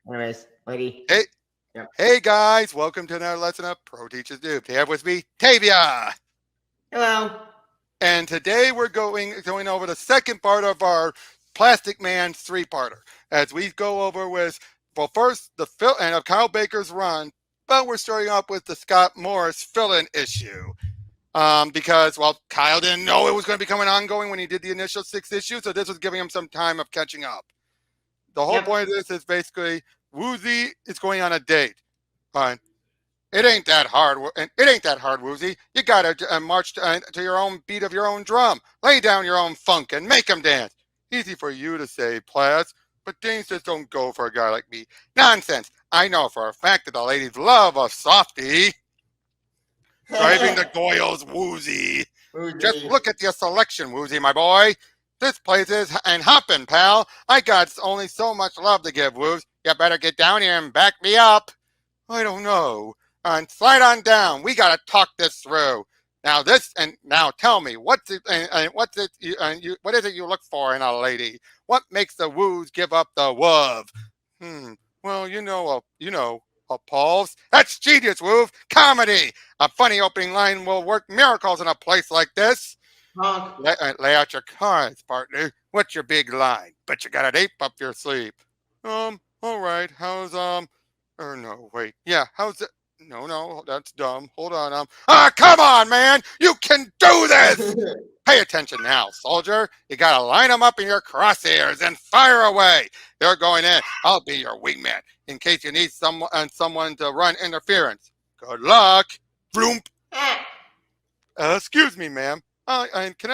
Anyways, lady. Hey, Yep. hey guys, welcome to another lesson of Pro Teachers Do. Today I have with me Tavia. Hello. And today we're going over the second part of our Plastic Man three-parter. As we go over with, well, first the fill and of Kyle Baker's run, but we're starting off with the Scott Morris fill-in issue. Because well, Kyle didn't know it was going to become an ongoing when he did the initial 6 issues, so this was giving him some time of catching up. The whole Yep. point of this is basically Woozy is going on a date. Fine. It ain't that hard. And it ain't that hard, Woozy. You gotta march to your own beat of your own drum. Lay down your own funk and make 'em dance. Easy for you to say, Plas, but things just don't go for a guy like me. Nonsense. I know for a fact that the ladies love a softie. Driving the Goyles, Woozy. Just Woozy. look at your selection, Woozy, my boy. This place is and hoppin', pal. I got only so much love to give, Woos. You better get down here and back me up. I don't know. And slide on down. We gotta talk this through. Now tell me what is it you look for in a lady? What makes the woos give up the woof? Well, a pulse. That's genius, Woof. Comedy. A funny opening line will work miracles in a place like this. Honk. Lay out your cards, partner. What's your big line? Bet you got an ape up your sleeve. All right. How's or no, wait. Yeah, how's it? No, that's dumb. Hold on. Come on, man. You can do this. Pay attention now, soldier. You gotta line them up in your crosshairs and fire away. They're going in. I'll be your wingman in case you need someone to run interference. Good luck. Vroom. Excuse me, ma'am. Can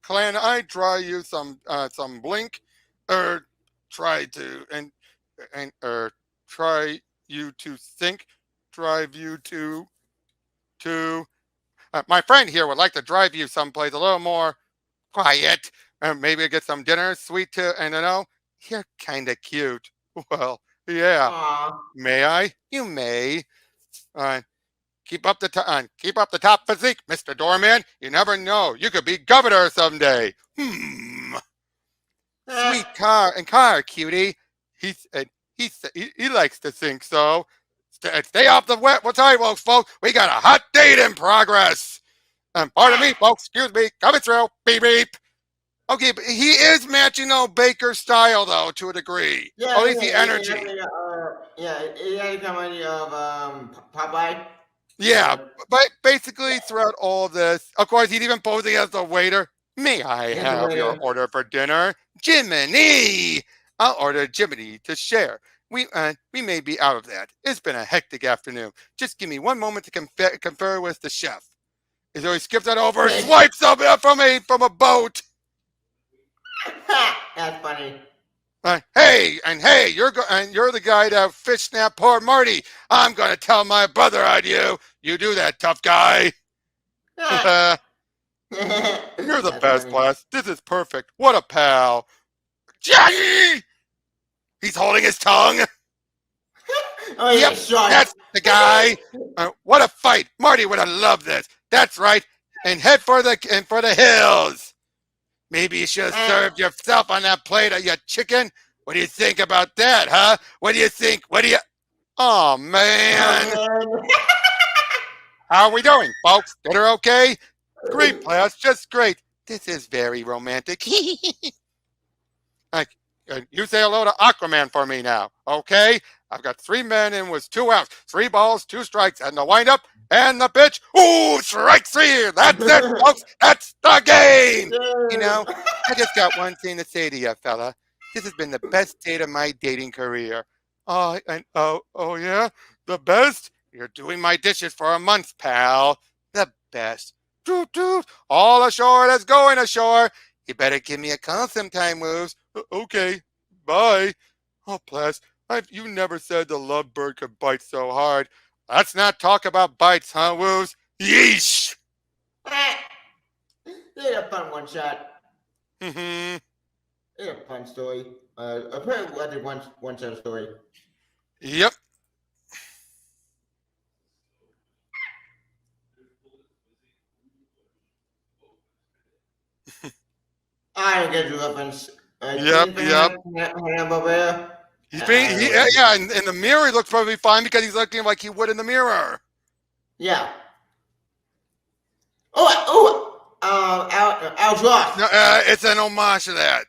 I draw you some blink, or try to or try you to think, drive you to my friend here would like to drive you someplace a little more quiet, and maybe get some dinner, sweet too, and you're kind of cute. Well, yeah. Aw. May I? You may. Uh, keep up the top physique, Mister Doorman. You never know. You could be governor someday. Sweet car, cutie. He said he likes to think so. Stay off the wet sidewalks, folks. We got a hot date in progress. Pardon me, folks. Excuse me. Coming through. Beep beep. Okay, but he is matching Baker's style though to a degree. Yeah, At least yeah, the energy. it had a comedy of Popeye. Yeah, but basically throughout all this, of course, he's even posing as the waiter. May I It's a have your winner. order for dinner? Jiminy! I'll order Jiminy to share. We may be out of that. It's been a hectic afternoon. Just give me one moment to confer with the chef. As though he skips that over, swipes up from a boat. That's funny. Hey, you're the guy that fish snapped poor Marty. I'm gonna tell my brother on you. You do that, tough guy. You're the That's best, funny. Blast. This is perfect. What a pal. Jackie! He's holding his tongue. Oh yeah, Yep, shark. that's the guy. What a fight. Marty would have loved this. That's right. And head for the hills. Maybe you should have served yourself on that plate of your chicken. What do you think about that, huh? What do you think? Oh, man. Oh, man. How are we doing, folks? Dinner okay? Great, Blast. Just great. This is very romantic. You say hello to Aquaman for me now, okay? I've got 3 men and was 2 outs, 3 balls, 2 strikes, and the windup and the pitch. Ooh, strike 3. That's it, folks. That's the game. I just got one thing to say to you, fella. This has been the best date of my dating career. Oh yeah, the best. You're doing my dishes for a month, pal. The best. Doot doot. All ashore that's going ashore. You better give me a call sometime, Moves. Okay, bye. Oh, bless. You never said the lovebird could bite so hard. Let's not talk about bites, huh, Woos? Yeesh! They had a fun one shot. Mm-hmm. They had a fun story. A pretty weathered one shot story. Yep. I don't get your reference. Yep. Hanna-Barbera. He's being, yeah, in the mirror, he looks probably fine because he's looking like he would in the mirror. Yeah. Al Ross. No, it's an homage to that.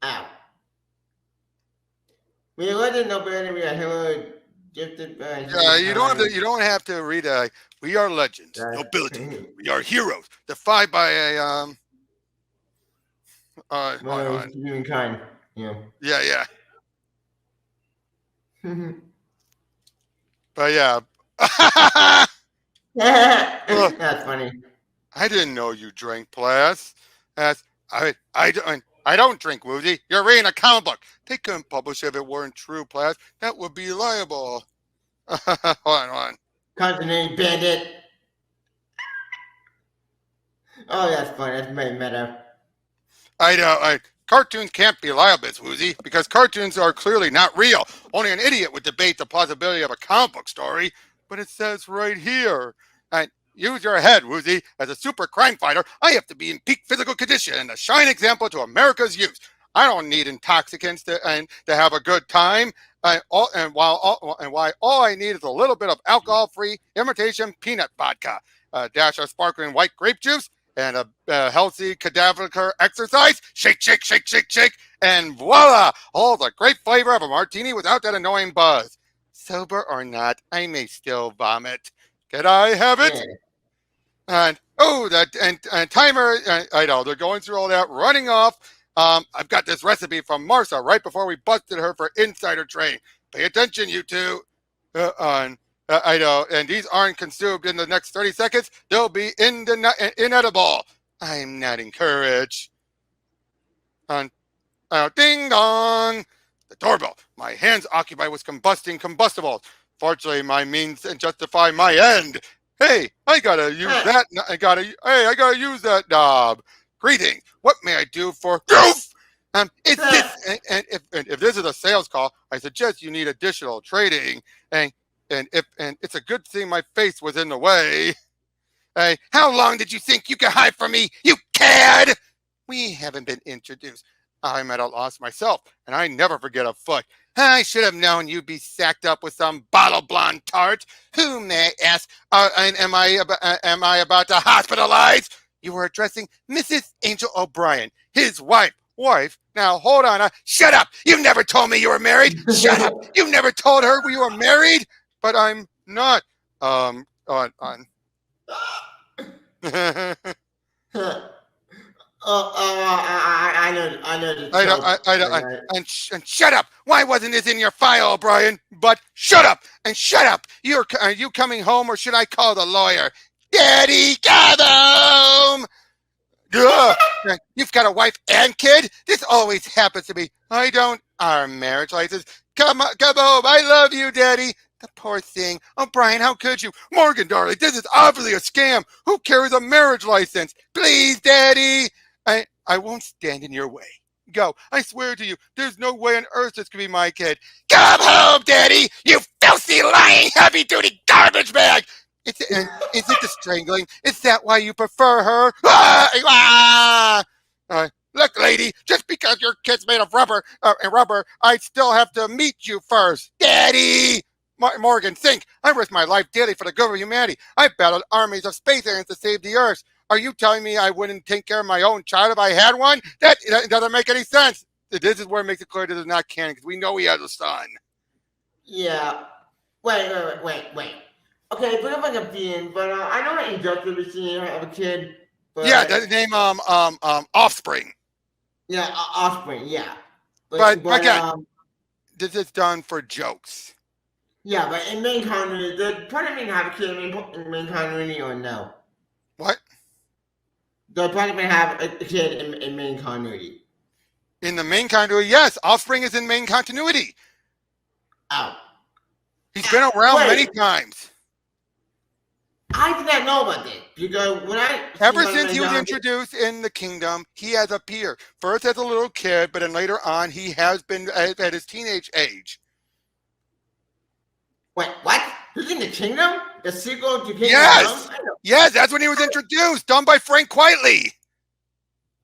Ow. We wasn't no better than Hillary gifted by. You don't have to read. We are legends, nobility. We are heroes, defied by a humankind. Yeah. Yeah. But yeah. That's funny. I didn't know you drank, Plas. I don't drink, Woozy. You're reading a comic book. They couldn't publish if it weren't true, Plas. That would be liable. Hold on. Continuity Bandit. Oh, that's funny. That's very meta. Cartoons can't be liable, Woozy, because cartoons are clearly not real. Only an idiot would debate the plausibility of a comic book story. But it says right here. Use your head, Woozy. As a super crime fighter, I have to be in peak physical condition and a shining example to America's youth. I don't need intoxicants to have a good time. All I need is a little bit of alcohol-free imitation peanut vodka, a dash of sparkling white grape juice, and a healthy cadaver exercise. Shake, shake, shake, shake, shake, and voila! All the great flavor of a martini without that annoying buzz. Sober or not, I may still vomit. Can I have it? Yeah. And timer. I know they're going through all that, running off. I've got this recipe from Marcia right before we busted her for insider trading. Pay attention, you two. I know, and these aren't consumed in the next 30 seconds. They'll be inedible. I'm not encouraged. Ding dong. The doorbell. My hands occupied with combusting combustibles. Fortunately, my means justify my end. Hey, I gotta use that. I gotta use that knob. Greetings. What may I do for goof? If this is a sales call, I suggest you need additional trading. And it's a good thing my face was in the way. Hey, how long did you think you could hide from me, you cad? We haven't been introduced. I'm at a loss myself, and I never forget a foot. I should have known you'd be sacked up with some bottle blonde tart. Who may I ask? Am I about to hospitalize? You were addressing Mrs. Angel O'Brien, his wife. Wife? Now hold on. Shut up! You never told me you were married. Shut up! You never told her we were married. But I'm not. On. I know. And shut up! Why wasn't this in your file, Brian? But shut up and shut up! Are you coming home, or should I call the lawyer? Daddy, got home! You've got a wife and kid? This always happens to me. I don't. Our marriage license. Come home. I love you, Daddy. The poor thing. Oh, Brian, how could you? Morgan, darling, this is obviously a scam. Who carries a marriage license? Please, Daddy. I won't stand in your way. Go. I swear to you, there's no way on earth this could be my kid. Come home, Daddy, you filthy, lying, heavy-duty garbage bag. Is it the strangling? Is that why you prefer her? Look, lady, just because your kid's made of rubber, I still have to meet you first. Daddy! Morgan, think. I risked my life daily for the good of humanity. I battled armies of space aliens to save the Earth. Are you telling me I wouldn't take care of my own child if I had one? That doesn't make any sense. This is where it makes it clear this is not canon, because we know he has a son. Yeah. Wait. Okay, but I'm confused. But I know that Injustice was seeing have a kid. But, yeah, that's the name Offspring. Yeah, Offspring. Yeah. But again, this is done for jokes. Yeah, but in main continuity, does Predator have a kid in main continuity or no? What? Does Predator have a kid in main continuity? In the main continuity, yes. Offspring is in main continuity. Oh. He's been around many times. I did not know about this because ever since he was introduced in the kingdom, he has appeared. First as a little kid, but then later on, he has been at his teenage age. Wait, what? He's in the kingdom? The sequel to Kingdom? Yes! Yes, that's when he was introduced, done by Frank Quitely.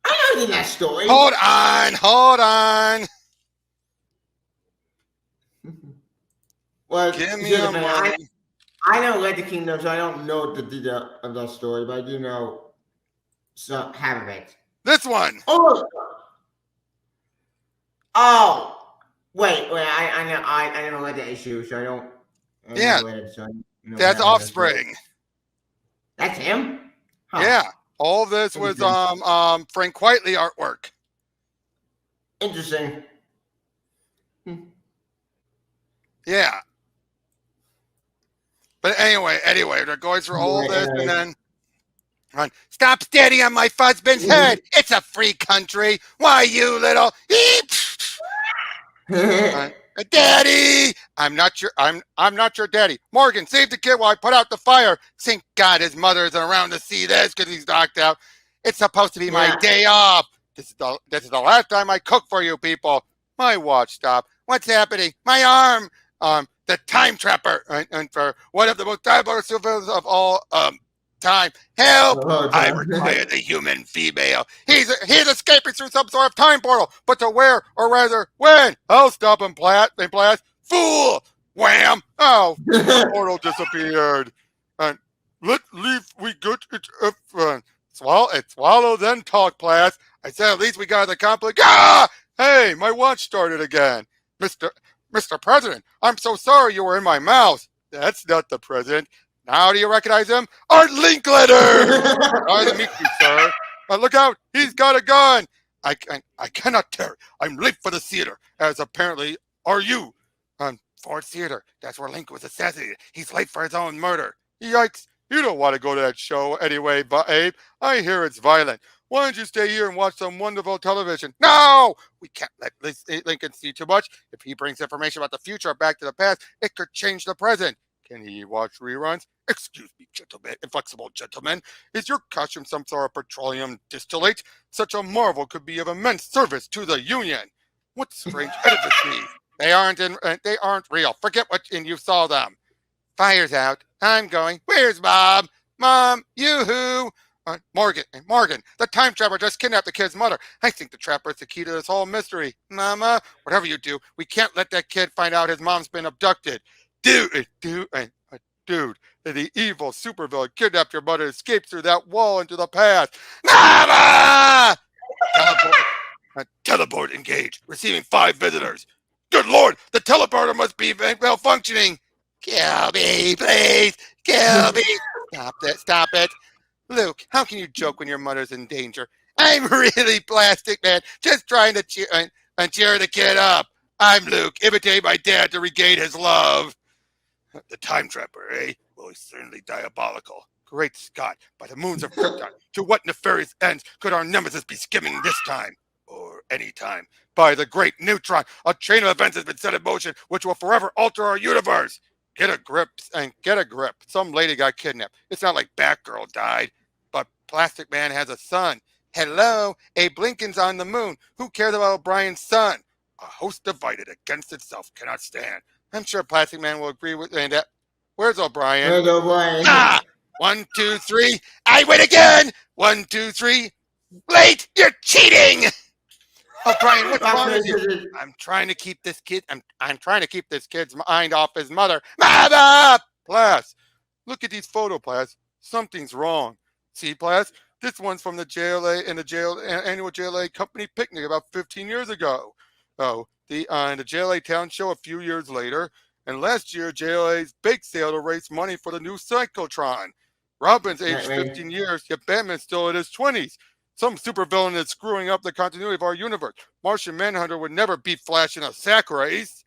I know he's in that story. Hold on. Well, Give me here's the a thing. money. I never read the Kingdom, so I don't know the detail of that story, but I do know some half of it. This one. Oh, oh, wait. I never read the issue, so I don't. I Yeah, never read it, so I don't know what that's happened in that story. Offspring. That's him. Huh. Yeah, all this was Frank Whiteley artwork. Interesting. Yeah. But anyway, they're going through all this, and then stop standing on my husband's head. It's a free country. Why, you little daddy? I'm not your daddy. Morgan, save the kid while I put out the fire. Thank God his mother isn't around to see this because he's knocked out. It's supposed to be my day off. This is the last time I cook for you people. My watch stopped. What's happening? My arm. The time trapper, and for one of the most diabolical villains of all time. Help! I require the human female. He's escaping through some sort of time portal, but to where, or rather, when? I'll stop him, blast. Fool! Wham! Oh, the portal disappeared. And we good. Swallow, then talk, Plas. I said at least we got the conflict. Ah! Hey, my watch started again. Mr. President, I'm so sorry you were in my mouth. That's not the president. Now do you recognize him? Art Linkletter! Sorry to meet you, sir. Look out, he's got a gun. I cannot tarry. I'm late for the theater, as apparently are you. Ford Theater, that's where Link was assassinated. He's late for his own murder. Yikes, you don't want to go to that show anyway, Abe. I hear it's violent. Why don't you stay here and watch some wonderful television? No! We can't let Lincoln see too much. If he brings information about the future or back to the past, it could change the present. Can he watch reruns? Excuse me, gentlemen, inflexible gentlemen. Is your costume some sort of petroleum distillate? Such a marvel could be of immense service to the Union. What strange edifices? They aren't real. Forget what you saw them. Fire's out. I'm going. Where's Mom? Mom, yoo-hoo. Morgan, the time trapper just kidnapped the kid's mother. I think the trapper is the key to this whole mystery. Mama, whatever you do, we can't let that kid find out his mom's been abducted. Dude, the evil supervillain kidnapped your mother, escaped through that wall into the past. Mama! Teleport engaged. Receiving 5 visitors. Good Lord, the teleporter must be malfunctioning. Kill me, please. Kill me. Stop it. Luke, how can you joke when your mother's in danger? I'm really Plastic Man, just trying to cheer the kid up. I'm Luke, imitating my dad to regain his love. The time trapper, eh? Well, he's certainly diabolical. Great Scott, by the moons of Krypton, to what nefarious ends could our nemesis be skimming this time? Or any time? By the great neutron, a chain of events has been set in motion which will forever alter our universe. Get a grip. Some lady got kidnapped. It's not like Batgirl died. But Plastic Man has a son. Hello, Abe Lincoln's on the moon. Who cares about O'Brien's son? A host divided against itself cannot stand. I'm sure Plastic Man will agree with that. Where's O'Brien? Where's O'Brien? 1, 2, 3. I win again. 1, 2, 3. Late. You're cheating. O'Brien, what's wrong with you? I'm trying to keep this kid. I'm trying to keep this kid's mind off his mother. Mother! Plas, look at these photo, Plas. Something's wrong. See, Plas, this one's from the JLA and the annual JLA company picnic about 15 years ago. Oh, the JLA town show a few years later, and last year JLA's bake sale to raise money for the new cyclotron. Robin's aged 15 years, yet Batman's still in his 20s. Some supervillain is screwing up the continuity of our universe. Martian Manhunter would never beat Flash in a sack race.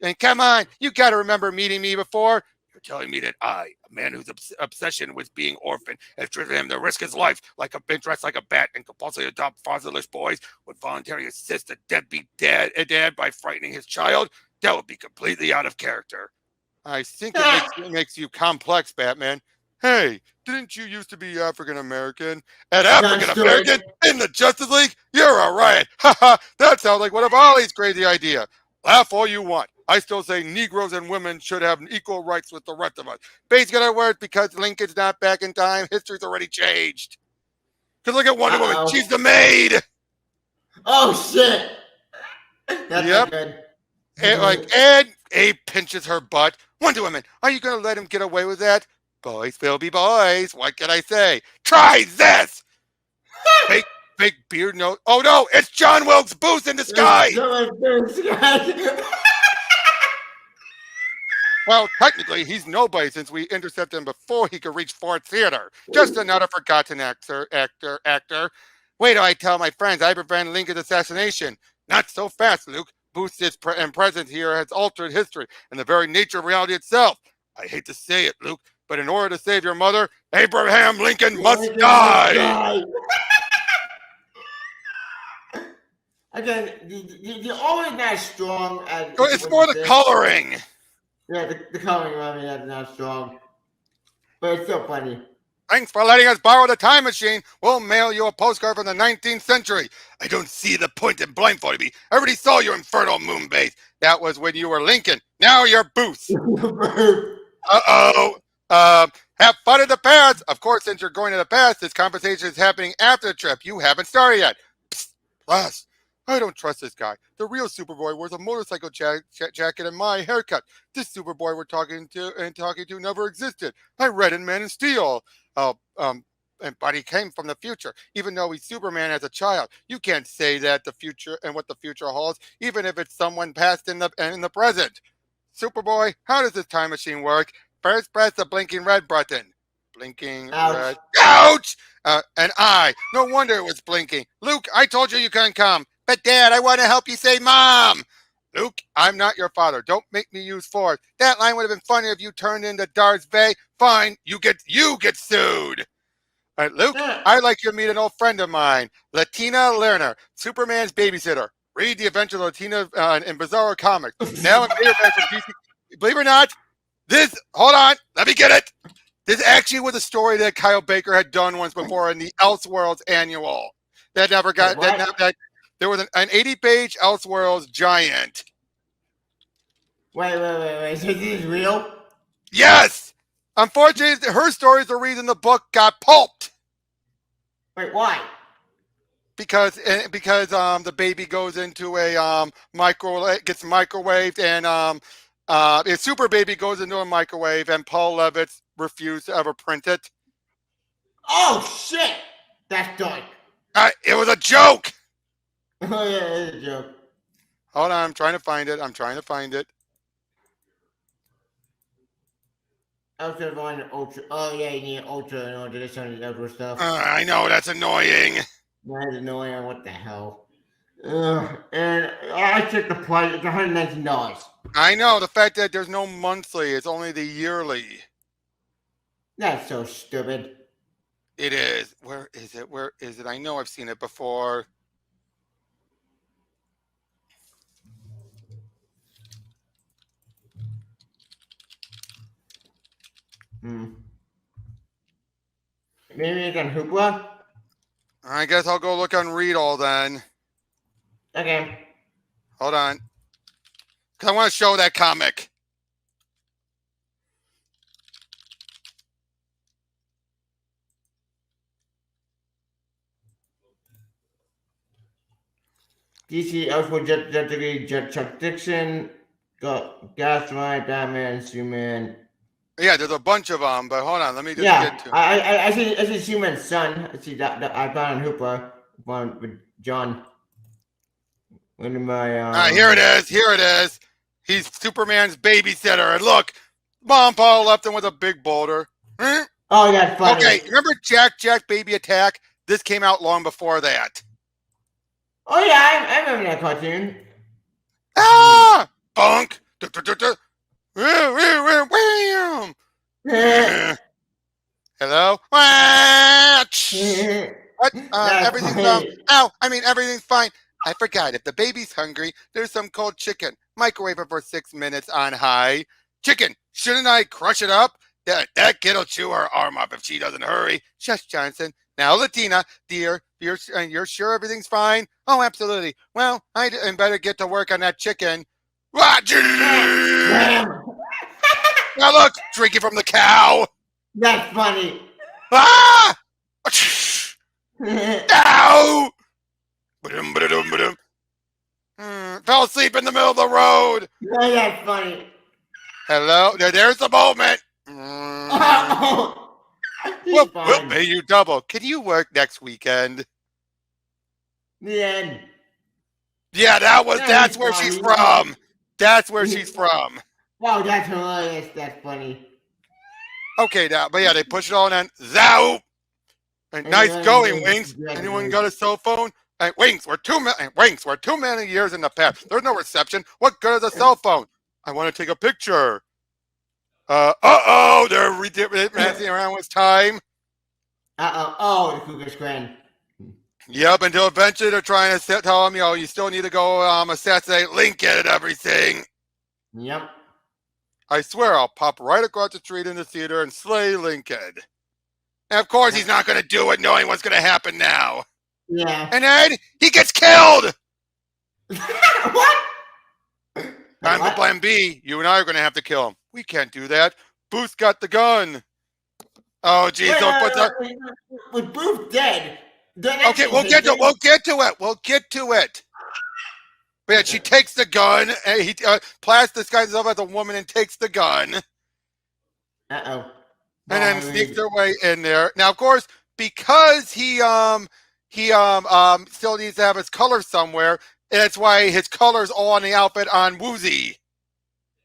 And come on, you got to remember meeting me before. You're telling me that I, a man whose obsession with being orphaned, has driven him to risk his life like a been dressed like a bat and compulsively adopt fatherless boys, would voluntarily assist a deadbeat dad by frightening his child? That would be completely out of character. I think it makes you complex, Batman. Hey, didn't you used to be African-American? And African-American in the Justice League? You're a riot. Haha, that sounds like one of Ollie's crazy ideas. Laugh all you want. I still say Negroes and women should have equal rights with the rest of us. Basically, in other words, because Lincoln's not back in time, history's already changed. Because look at Wonder Woman. She's the maid. Oh, shit. That's not good. And Abe pinches her butt. Wonder Woman, are you going to let him get away with that? Boys will be boys. What can I say? Try this! Fake beard note. Oh no, it's John Wilkes Booth in disguise! Well, technically, he's nobody since we intercepted him before he could reach Ford Theater. Just another forgotten actor. Wait till I tell my friends I prevented Lincoln's assassination. Not so fast, Luke. Booth's presence here has altered history and the very nature of reality itself. I hate to say it, Luke, but in order to save your mother, Abraham Lincoln must die. Again, you're always not strong. It's for the coloring. Yeah, the coloring on me is not strong. But it's so funny. Thanks for letting us borrow the time machine. We'll mail you a postcard from the 19th century. I don't see the point in blindfolding me. I already saw your infernal moon base. That was when you were Lincoln. Now you're Booth. Uh-oh. Have fun at the past. Of course, since you're going to the past, this conversation is happening after the trip. You haven't started yet. Psst, plus, I don't trust this guy. The real Superboy wears a motorcycle jacket and my haircut. This Superboy we're talking to never existed. I read in Man of Steel. But he came from the future, even though he's Superman as a child. You can't say that the future and what the future holds, even if it's someone past in the present. Superboy, how does this time machine work? First, press the blinking red button. Blinking red. Ouch! And no wonder it was blinking. Luke, I told you couldn't come. But Dad, I want to help you save Mom. Luke, I'm not your father. Don't make me use force. That line would have been funny if you turned into Darth Vader. Fine, you get sued. All right, Luke, I'd like you to meet an old friend of mine, Latina Lerner, Superman's babysitter. Read the Adventures of Latina in Bizarro Comics. Now in paperback from DC. Believe it or not, hold on, let me get it. This actually was a story that Kyle Baker had done once before in the Elseworlds annual. That never got, there was an 80-page Elseworlds giant. Wait. So this is real? Yes! Unfortunately, her story is the reason the book got pulped. Wait, why? Because the baby goes into a gets microwaved, and a super baby goes into a microwave, and Paul Levitz refused to ever print it. Oh shit! That's dark. It was a joke. Oh yeah, it's a joke. Hold on, I'm trying to find it. I was just going to Ultra. Oh yeah, you need Ultra in order to do some of the other stuff. I know, that's annoying. That's annoying. What the hell? And I checked the price. It's $119. I know, the fact that there's no monthly, it's only the yearly. That's so stupid. It is. Where is it? I know I've seen it before. Maybe it's on Hoopla? I guess I'll go look on Read All then. Okay. Hold on. Because I want to show that comic. DC, Elseworld, Chuck Dixon, Gaslight, Batman, Superman. Yeah, there's a bunch of them, but hold on, let me just get to. I see Superman's son. I see that I found on Hoopla with John. One of my Here it is. He's Superman's babysitter, and look, Mom Paul left him with a big boulder. Oh, that's funny. Okay, remember Jack Baby Attack? This came out long before that. Oh yeah, I remember that cartoon. Ah! Bunk! Wham! Hello? Everything's fine. I forgot. If the baby's hungry, there's some cold chicken. Microwave it for 6 minutes on high. Chicken, shouldn't I crush it up? That kid'll chew her arm up if she doesn't hurry. Shush, Johnson. Now, Latina, dear, you're sure everything's fine? Oh, absolutely. Well, I better get to work on that chicken. Now look, drinking from the cow. That's funny. Ah! Ow! fell asleep in the middle of the road. Oh, that's funny. Hello? There's the moment. He's We'll fine. pay you double. Can you work next weekend? The end. Yeah, No, that's he's where fine. she's from. That's where she's from. Oh, that's hilarious. That's funny. Okay, now, but yeah, they push it all in. Zow! And nice going, Wings. Anyone got a cell phone? Hey, Wings, we're 2 many years in the past. There's no reception. What good is a cell phone? I want to take a picture. They're messing around with time. Oh, the Cougar Squad. Yep, until eventually they're trying to tell him, you still need to go assassinate Lincoln and everything. Yep. I swear I'll pop right across the street in the theater and slay Lincoln. And of course he's not going to do it knowing what's going to happen now. Yeah. And then he gets killed! What? Time to plan B. You and I are going to have to kill him. We can't do that. Booth got the gun. Oh, geez. With Booth dead. Okay, we'll get to it. But yeah, she takes the gun, and he plastics himself as a woman and takes the gun. Uh-oh. And then sneaks their way in there. Now, of course, because he still needs to have his color somewhere, and that's why his color's all on the outfit on Woozy.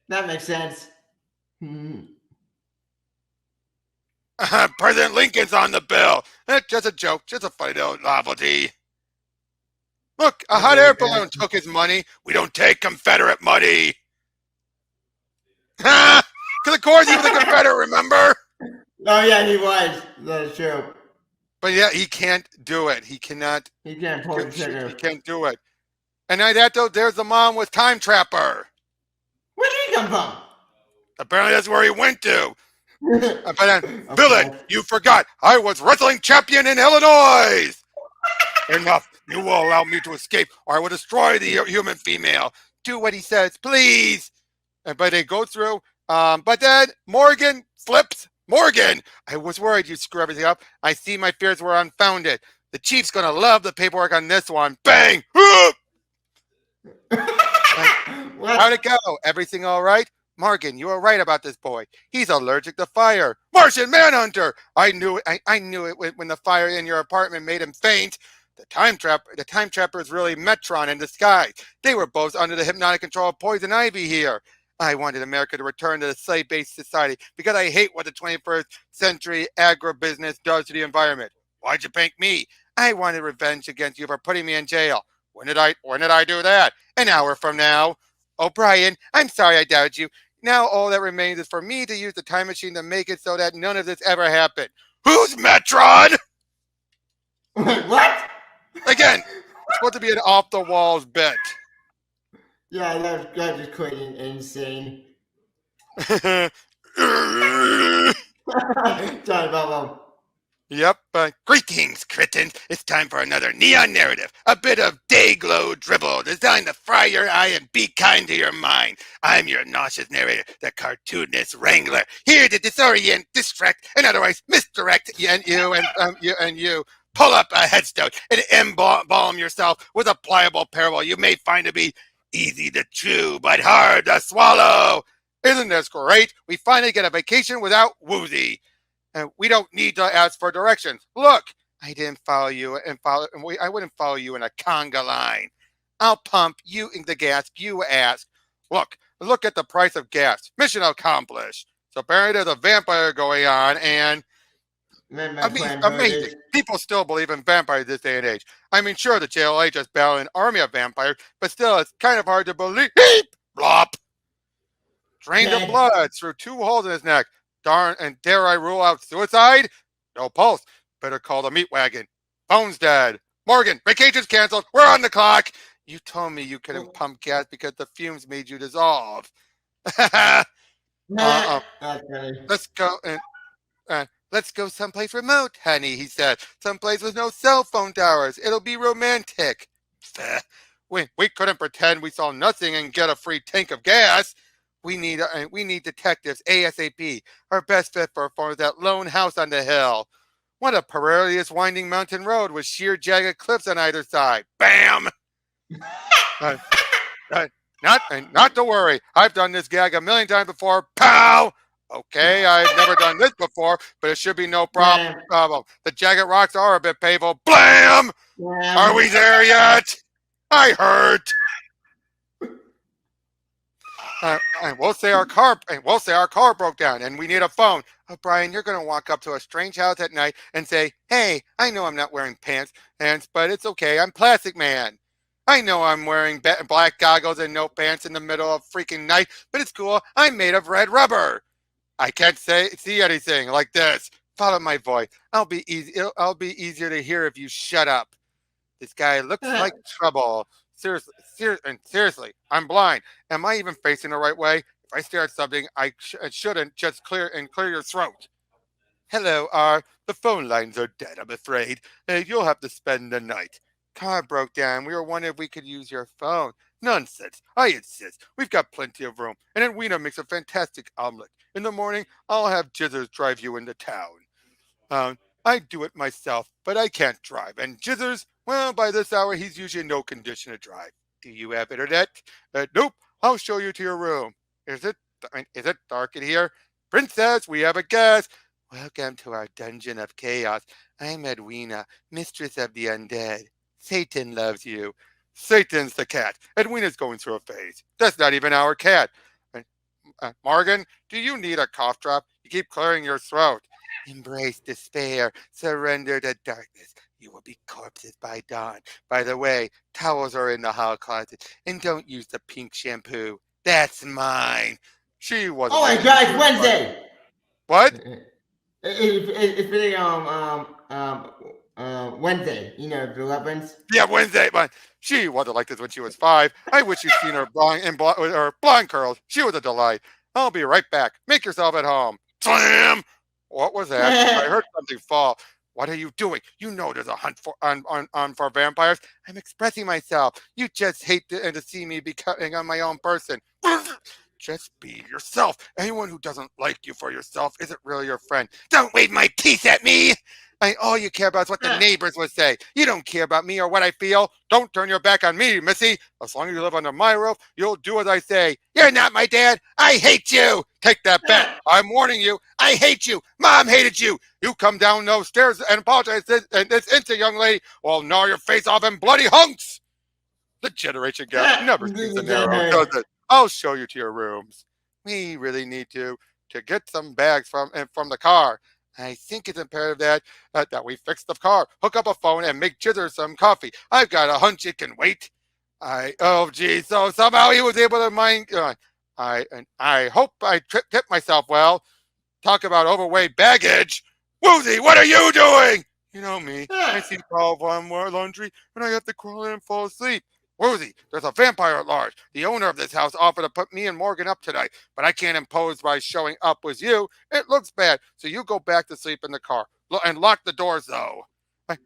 That makes sense. President Lincoln's on the bill. Just a joke, just a funny little novelty. Look, a hot air balloon took his money. We don't take Confederate money. Because of course he was a Confederate, remember? Oh, yeah, he was. That's true. But yeah, he can't do it. He cannot. He can't pull the trigger. He can't do it. And there's the mom with Time Trapper. Where did he come from? Apparently that's where he went to. But then, Villain, you forgot. I was wrestling champion in Illinois. Enough. You will allow me to escape, or I will destroy the human female. Do what he says, please. But they go through. But then Morgan slips. Morgan, I was worried you'd screw everything up. I see my fears were unfounded. The chief's gonna love the paperwork on this one. Bang! How'd it go? Everything all right? Morgan, you were right about this boy. He's allergic to fire. Martian Manhunter! I knew it. I knew it when the fire in your apartment made him faint. The time trapper is really Metron in disguise. They were both under the hypnotic control of Poison Ivy here. I wanted America to return to the slave-based society because I hate what the 21st century agribusiness does to the environment. Why'd you bank me? I wanted revenge against you for putting me in jail. When did I do that? An hour from now. O'Brien, I'm sorry I doubted you. Now all that remains is for me to use the time machine to make it so that none of this ever happened. Who's Metron? What? Again, it's supposed to be an off-the-walls bit. Yeah, that was quite insane. Sorry, Bobo. Yep. Greetings, Crittens. It's time for another neon narrative. A bit of day-glow dribble designed to fry your eye and be kind to your mind. I'm your nauseous narrator, the cartoonist wrangler, here to disorient, distract, and otherwise misdirect you. Pull up a headstone and embalm yourself with a pliable parable you may find to be easy to chew, but hard to swallow. Isn't this great? We finally get a vacation without Woozy. And we don't need to ask for directions. Look, I didn't follow you I wouldn't follow you in a conga line. I'll pump you in the gas you ask. Look at the price of gas. Mission accomplished. So apparently there's a vampire going on, and amazing. People still believe in vampires this day and age. I mean, sure, the JLA just battled an army of vampires, but still, it's kind of hard to believe. Blop. Drained of blood through 2 holes in his neck. Darn, and dare I rule out suicide? No pulse. Better call the meat wagon. Bones dead. Morgan, vacation's canceled. We're on the clock. You told me you couldn't pump gas because the fumes made you dissolve. Let's go and let's go someplace remote, honey, he said. Someplace with no cell phone towers. It'll be romantic. We couldn't pretend we saw nothing and get a free tank of gas. We need detectives ASAP. Our best fit for that lone house on the hill. What a perilous winding mountain road with sheer jagged cliffs on either side. Bam! Uh, not to worry. I've done this gag a million times before. Pow! Okay, I've never done this before, but it should be no Bam, problem. The jagged rocks are a bit painful. Blam! Are bam. we there yet? I hurt. And we'll say our car broke down and we need a phone. Oh, Brian, you're gonna walk up to a strange house at night and say, "Hey, I know I'm not wearing pants, but it's okay. I'm Plastic Man. I know I'm wearing black goggles and no pants in the middle of freaking night, but it's cool. I'm made of red rubber. I can't see anything like this. Follow my voice. I'll be easier to hear if you shut up. This guy looks like trouble. Seriously, I'm blind. Am I even facing the right way? If I stare at something, I shouldn't just clear your throat. Hello, the phone lines are dead, I'm afraid. You'll have to spend the night. Car broke down. We were wondering if we could use your phone. Nonsense. I insist. We've got plenty of room. And Edwina makes a fantastic omelet. In the morning, I'll have Jizzers drive you into town. I do it myself, but I can't drive. And Jizzers, well, by this hour, he's usually in no condition to drive. Do you have internet? Nope. I'll show you to your room. Is it dark in here? Princess, we have a guest. Welcome to our dungeon of chaos. I'm Edwina, mistress of the undead. Satan loves you. Satan's the cat. Edwina's going through a phase. That's not even our cat. Morgan, do you need a cough drop? You keep clearing your throat. Embrace despair. Surrender to darkness. You will be corpses by dawn. By the way, towels are in the hall closet. And don't use the pink shampoo. That's mine. She wasn't. Oh my God, it's Wednesday. What? It's really Wednesday. You know the weapons. Yeah, Wednesday, but she wasn't like this when she was 5. I wish you'd seen her blonde curls. She was a delight. I'll be right back. Make yourself at home. Slam! What was that? I heard something fall. What are you doing? You know there's a hunt for vampires. I'm expressing myself. You just hate to see me becoming on my own person. Just be yourself. Anyone who doesn't like you for yourself isn't really your friend. Don't wave my teeth at me. All you care about is what the neighbors would say. You don't care about me or what I feel. Don't turn your back on me, Missy. As long as you live under my roof, you'll do as I say. You're not my dad. I hate you. Take that back. I'm warning you. I hate you. Mom hated you. You come down those stairs and apologize this instant, young lady, or I'll gnaw your face off in bloody hunks. The generation gap never seems to narrow, does it? I'll show you to your rooms. We really need to get some bags from the car. I think it's imperative that we fix the car, hook up a phone, and make Jither some coffee. I've got a hunch it can wait. Geez, so somehow he was able to mind. I hope I tipped myself well. Talk about overweight baggage. Woozy, what are you doing? You know me. I see Paul on more laundry, and I have to crawl in and fall asleep. Woozy, there's a vampire at large. The owner of this house offered to put me and Morgan up tonight, but I can't impose by showing up with you. It looks bad, so you go back to sleep in the car. And lock the doors, though.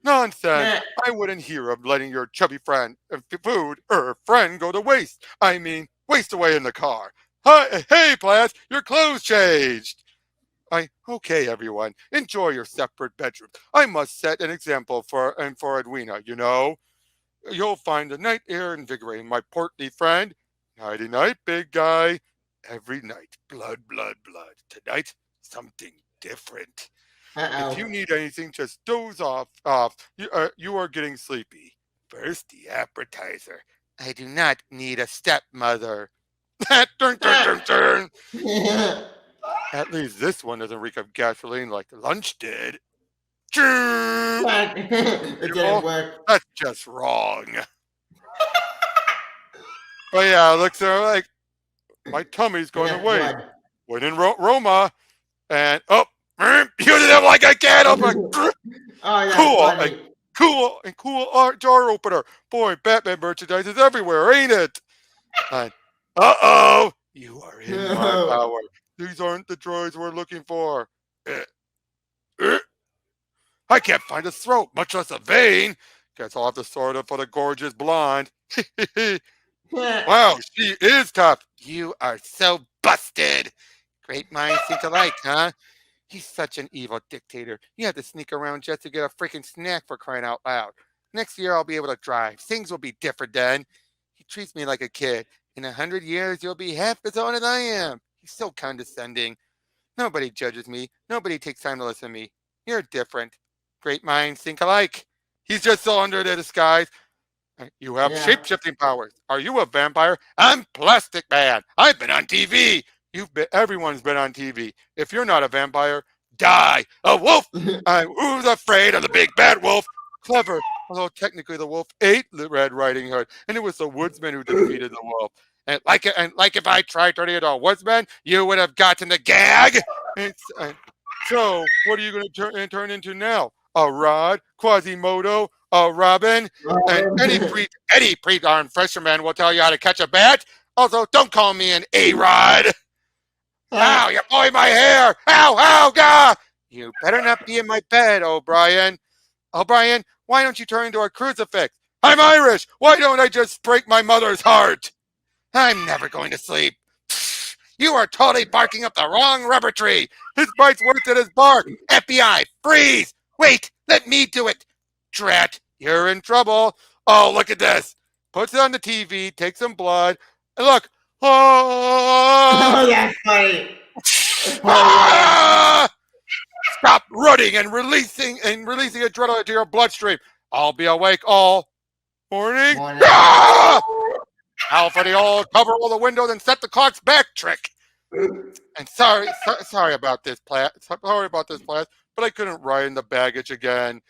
Nonsense. I wouldn't hear of letting your chubby friend go to waste. I mean, waste away in the car. Hi, hey, Plas, your clothes changed. Okay, everyone, enjoy your separate bedroom. I must set an example for Edwina, you know. You'll find the night air invigorating, my portly friend. Nighty night, big guy. Every night, blood, blood, blood. Tonight, something different. If you need anything, just doze off. You are getting sleepy. First, the appetizer. I do not need a stepmother. Turn, turn, turn, turn. At least this one doesn't reek of gasoline like lunch did. It didn't work. That's just wrong. But yeah, it looks like my tummy's going to waste. When in Roma, and you did it like I can't open. Cool art jar opener. Boy, Batman merchandise is everywhere, ain't it? You are in my power. These aren't the droids we're looking for. I can't find a throat, much less a vein. Guess I'll have to sort it for the gorgeous blonde. Wow, she is tough. You are so busted. Great minds think alike, huh? He's such an evil dictator. You have to sneak around just to get a freaking snack, for crying out loud. Next year I'll be able to drive. Things will be different then. He He treats me like a kid. In 100 years, you'll be half as old as I am. He's so condescending. Nobody judges me. Nobody takes time to listen to me. You're different. Great minds think alike. He's just so under the disguise. You have Yeah. shape-shifting powers. Are you a vampire? I'm Plastic Man. I've been on TV. Everyone's been on TV. If you're not a vampire, die. A wolf. Who's afraid of the big bad wolf? Clever. Although technically the wolf ate the Red Riding Hood, and it was the woodsman who defeated the wolf. And like if I tried turning into a woodsman, you would have gotten the gag. So what are you going to turn into now? A rod, Quasimodo, a robin, and any pre-darn fisherman will tell you how to catch a bat. Also, don't call me an A-Rod. Ow, you're pulling my hair. Ow, ow, God. You better not be in my bed, O'Brien. O'Brien, why don't you turn into a crucifix? I'm Irish. Why don't I just break my mother's heart? I'm never going to sleep. You are totally barking up the wrong rubber tree. His bite's worse than his bark. FBI, freeze. Wait, let me do it. Drat, you're in trouble. Oh, look at this. Puts it on the TV, takes some blood, and look. Oh, that's funny. Stop running and releasing adrenaline into your bloodstream. I'll be awake all morning. Out for the old cover all the windows and set the clocks back trick. And sorry about this, Platt. Sorry about this, Platt, but I couldn't ride in the baggage again.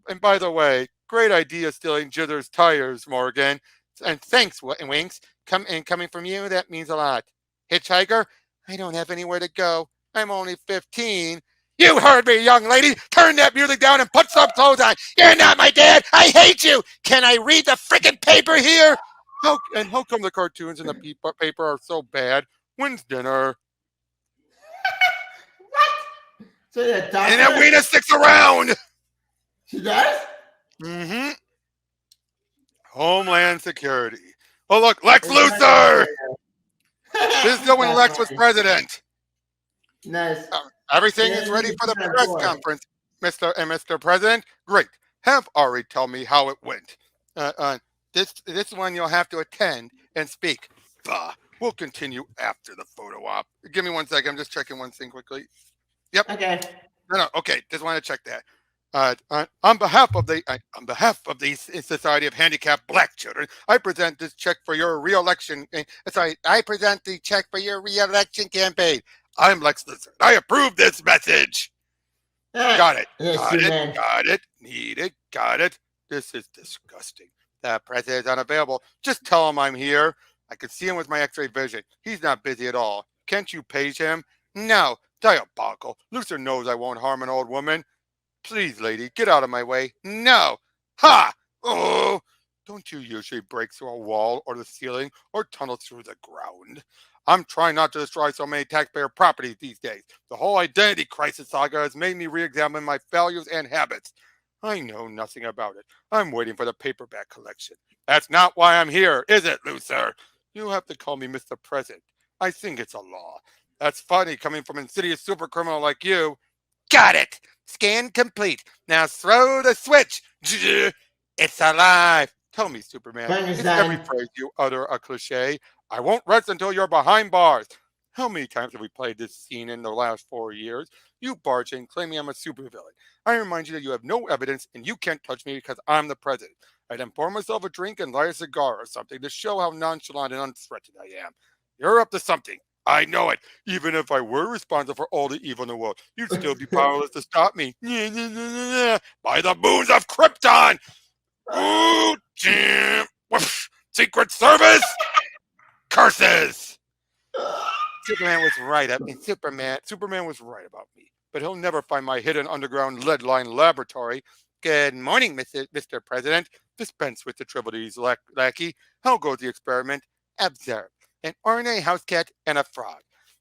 And by the way, great idea stealing Jither's tires, Morgan. And thanks, Winks. Coming from you, that means a lot. Hitchhiker, I don't have anywhere to go. I'm only 15. You heard me, young lady. Turn that music down and put some clothes on. You're not my dad. I hate you. Can I read the freaking paper here? How come the cartoons in the paper are so bad? When's dinner? What? So and Edwina sticks around. She does? Mm-hmm. Homeland Security. Oh, look, Lex Luthor. This is when Lex was president. Nice. Everything is ready for the press conference, Mr. President. Great. Have Ari tell me how it went. This one you'll have to attend and speak. We'll continue after the photo op. Give me 1 second. I'm just checking one thing quickly. Yep. Okay. No. Okay. Just want to check that. On behalf of the Society of Handicapped Black Children, I present this check for your re-election. I present the check for your re-election campaign. I'm Lex Luthor. I approve this message. Got it. Got it. Need it. Got it. This is disgusting. The president's unavailable. Just tell him I'm here. I can see him with my X-ray vision. He's not busy at all. Can't you page him? No. Diabolical. Luthor knows I won't harm an old woman. Please, lady, get out of my way. No. Ha! Oh! Don't you usually break through a wall or the ceiling or tunnel through the ground? I'm trying not to destroy so many taxpayer properties these days. The whole identity crisis saga has made me re-examine my values and habits. I know nothing about it. I'm waiting for the paperback collection. That's not why I'm here, is it, Luthor? You have to call me Mr. President. I think it's a law. That's funny coming from an insidious super criminal like you. Got it! Scan complete. Now throw the switch. It's alive. Tell me, Superman, is every phrase you utter a cliche? I won't rest until you're behind bars. How many times have we played this scene in the last 4 years? You barge in claiming I'm a supervillain. I remind you that you have no evidence and you can't touch me because I'm the president. I'd then pour myself a drink and light a cigar or something to show how nonchalant and unthreatened I am. You're up to something. I know it. Even if I were responsible for all the evil in the world, you'd still be powerless to stop me. By the boons of Krypton! Ooh, damn! Secret Service! Curses! Superman was right. Superman was right about me. But he'll never find my hidden underground lead-lined laboratory. Good morning, Mr. President. Dispense with the trivialities, lackey. How goes the experiment? Observe. An ordinary house cat and a frog.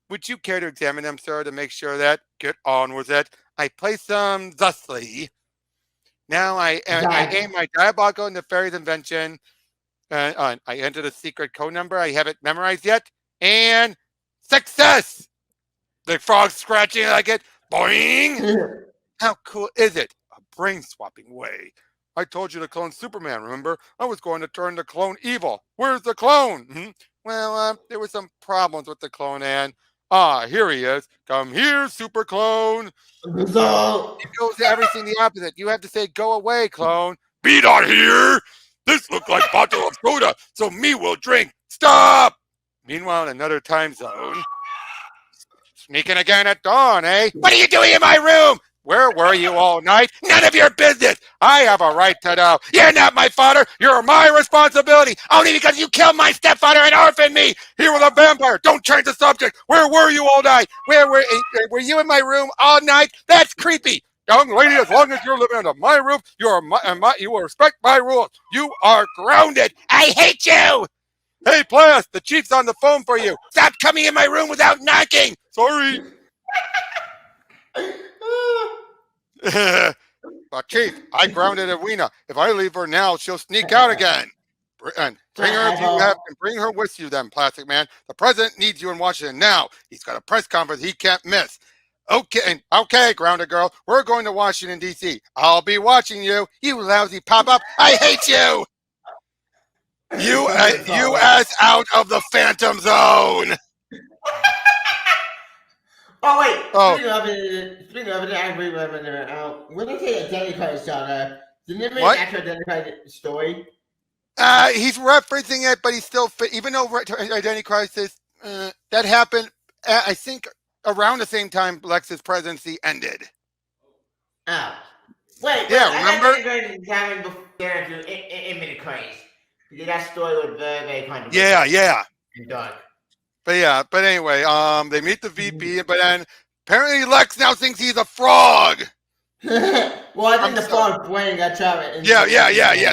Would you care to examine them, sir, to make sure that? Get on with it. I place them thusly. Now I aim my diabolical nefarious invention. I enter the secret code number. I haven't memorized yet. And success! The frog's scratching like it. Boing! How cool is it? A brain-swapping way. I told you to clone Superman, remember? I was going to turn the clone evil. Where's the clone? Well, there were some problems with the clone, and here he is. Come here, super clone. So, It goes to everything the opposite. You have to say, go away, clone. Be not here. This look like bottle of soda, so me will drink. Stop. Meanwhile, in another time zone, sneaking again at dawn, eh? What are you doing in my room? Where were you all night? None of your business. I have a right to know. You're not my father. You're my responsibility. Only because you killed my stepfather and orphaned me. Here with a vampire. Don't change the subject. Where were you all night? Were you in my room all night? That's creepy. Young lady, as long as you're living under my roof, you will respect my rules. You are grounded. I hate you. Hey, Plas, the chief's on the phone for you. Stop coming in my room without knocking. Sorry. But Chief, I grounded Edwina. If I leave her now, she'll sneak out again. And bring her if you have, and bring her with you then, Plastic Man. The president needs you in Washington now. He's got a press conference he can't miss. Okay, grounded girl. We're going to Washington, D.C. I'll be watching you. You lousy pop-up. I hate you. You ass out of the Phantom Zone. Oh wait! Oh. Speaking of it, I remember. When they say identified shot, didn't they make What? actual identified story? He's referencing it, but he's still even though Identity Crisis that happened, I think around the same time Lex's presidency ended. Oh, wait. Yeah, I remember? examine before Infinite Crisis because that story was very kind of Yeah. and dark. But anyway, they meet the VP, but then apparently Lex now thinks he's a frog. Well, I think the frog brain got trapped. Yeah.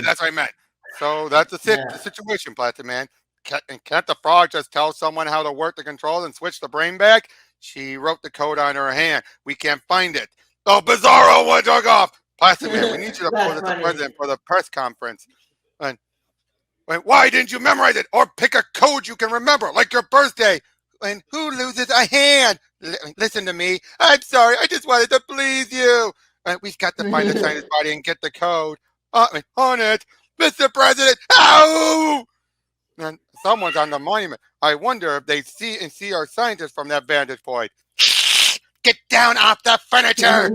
That's what I meant. So that's the situation, Platinum Man. Can't the frog just tell someone how to work the controls and switch the brain back? She wrote the code on her hand. We can't find it. Oh, Bizarro, what took off? Plastic Man, we need you to pose as the president for the press conference. And why didn't you memorize it? Or pick a code you can remember, like your birthday. And who loses a hand? Listen to me. I'm sorry. I just wanted to please you. We've got to find the scientist body and get the code. On it. Mr. President. Ow! And someone's on the monument. I wonder if they see our scientists from that vantage point. Get down off the furniture.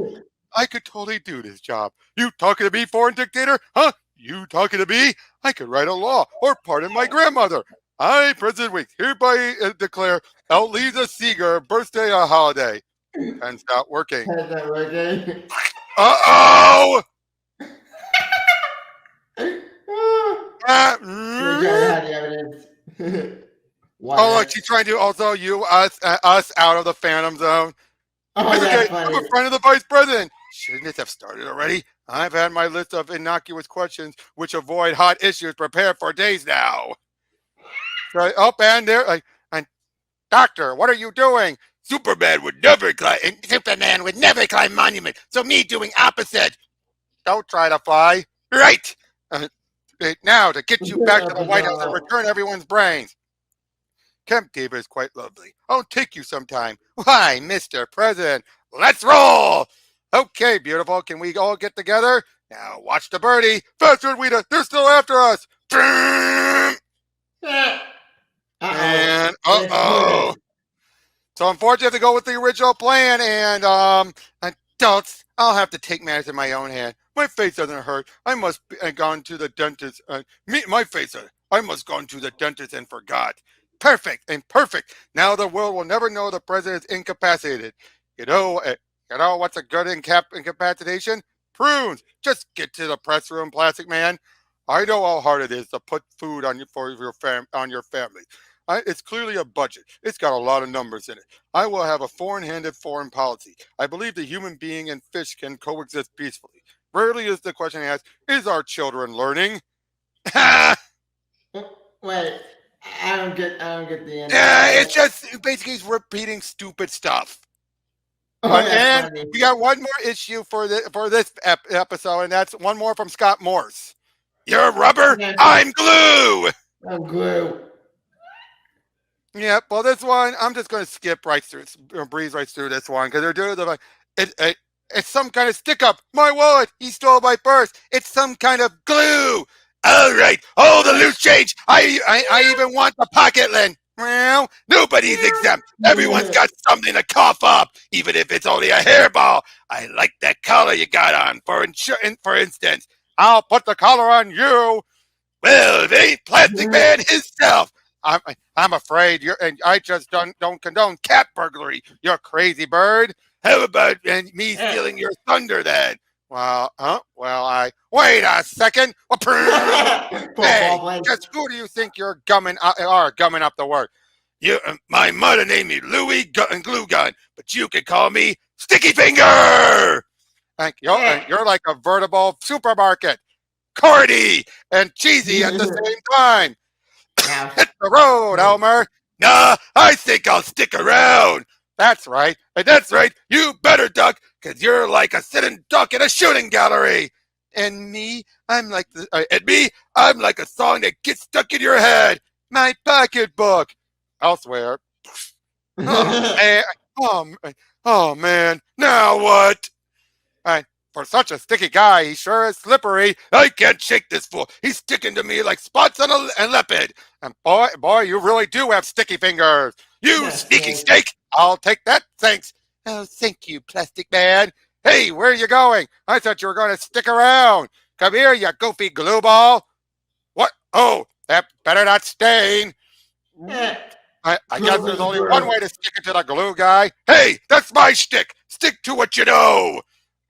I could totally do this job. You talking to me, foreign dictator? Huh? You talking to me? I could write a law or pardon my grandmother. I, President Weeks, hereby declare Elisa Seeger birthday a holiday. And stop working. Uh-oh! Oh, look, she's trying to also us out of the Phantom Zone. Oh, okay, I'm a friend of the vice president. Shouldn't it have started already? I've had my list of innocuous questions which avoid hot issues prepared for days now. So, and there, and Doctor, what are you doing? Superman would never climb monument. So me doing opposite. Don't try to fly. Right. Now to get you back to the White House and return everyone's brains. Camp David is quite lovely. I'll take you sometime. Why, Mr. President, let's roll. Okay, beautiful. Can we all get together? Now watch the birdie. Faster, Rita. They're still after us. And so unfortunately, I have to go with the original plan. And adults, I'll have to take matters in my own hand. My face doesn't hurt. I must have gone to the dentist. I must gone to the dentist and forgot. Perfect. Now the world will never know the president is incapacitated. You know what's a good incapacitation? Prunes. Just get to the press room, Plastic Man. I know how hard it is to put food on your family. It's clearly a budget. It's got a lot of numbers in it. I will have a foreign-handed foreign policy. I believe the human being and fish can coexist peacefully. Rarely is the question asked, is our children learning? Wait. I don't get the end. It's just basically he's repeating stupid stuff. And funny. We got one more issue for this episode, and that's one more from Scott Morse. You're rubber, I'm glue. I'm glue. Yeah, well, this one I'm just going to skip right through, breeze right through this one because they're doing It's some kind of stick up. My wallet. He stole my purse. It's some kind of glue. All right. All the loose change. I even want the pocket lint. Well, nobody's exempt. Everyone's got something to cough up, even if it's only a hairball. I like that collar you got on. For instance, I'll put the collar on you. Well, it ain't Plastic Man himself. I'm afraid and I just don't condone cat burglary. You crazy bird. How about me stealing your thunder then? Well, I wait a second. Hey, just who do you think you're gumming up the word? My mother named me Louie Glue Gun, but you can call me Sticky Finger. You're like a veritable supermarket, cordy and cheesy at the same time. Hit the road, Elmer. Nah, I think I'll stick around. That's right. That's right. You better duck, because you're like a sitting duck in a shooting gallery. And me, I'm like a song that gets stuck in your head. My pocketbook. Elsewhere. Oh, man. Now what? For such a sticky guy, he sure is slippery. I can't shake this fool. He's sticking to me like spots on a leopard. And boy, you really do have sticky fingers. You sneaky snake. I'll take that, thanks. Oh, thank you, Plastic Man. Hey, where are you going? I thought you were going to stick around. Come here, you goofy glue ball. What? Oh, that better not stain. I guess there's only one way to stick it to the glue guy. Hey, that's my shtick. Stick to what you know.